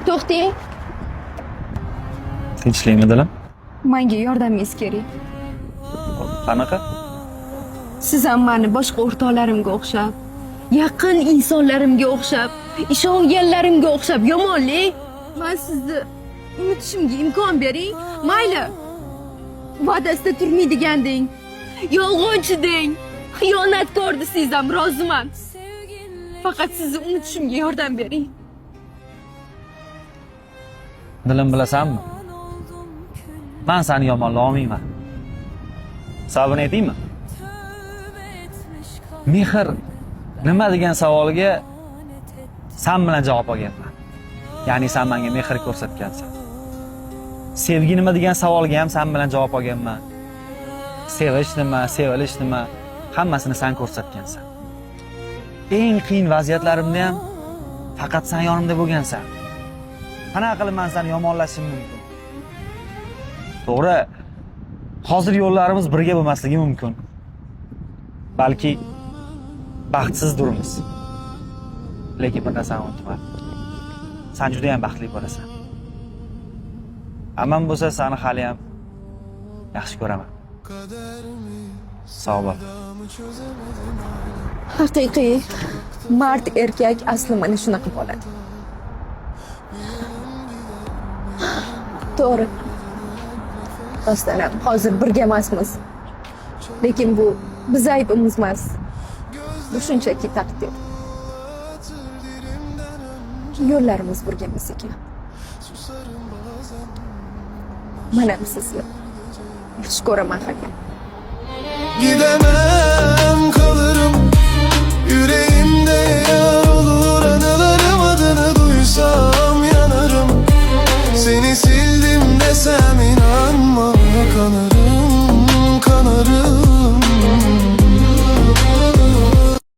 To'xtang. Tinchlikmi dilim? Menga yordamingiz kerak. Qanaqa? Siz ham meni boshqa o'rtoqlarimga o'xshab, yaqin insonlarimga o'xshab, ishonganlarimga o'xshab yomonlik. Men sizni unutishimga imkon bering. Mayli. Va'dasida turmaydigan deng. Yolg'onchi deng. Xiyonatkor desangiz ham roziman. Faqat sizni unutishimga yordam bering. Dilim bilasanmi? Men seni yomonlamayman. Sabr edingmi? Mehr nima degan savoliga sen bilan javob olganman. Ya'ni sen menga mehr ko'rsatgansan. Sevgi nima degan savolga ham sen bilan javob olganman. Sevish nima, sevilish nima, hammasini sen ko'rsatgansan. Eng qiyin vaziyatlarimda ham faqat sen yonimda bo'lgansan. Qanaqa qilib men seni yomonlashim mumkin? To'g'ri, hozir yo'llarimiz birga bo'lmasligi mumkin. Balki baxtsizdirmiz. Lekin bir narsani unutma. Sen juda ham baxtli bo'lasan. Ammo bo'lsa seni hali ham yaxshi ko'raman. Sog' bo'l. Haqiqiy mard erkak asli mana shunaqa bo'ladi. To'g'ri. Rostdan ham hozir birga emasmiz. Lekin bu biz aybimiz emas. Bu shunchaki taqdir. Yo'llarimiz birga emas ekan. Mana sizni yaxshi ko'raman haqiqatan. Gidemem kalırım yüreğimde yar olur anılarım adını duysam yanarım. Seni sildim desem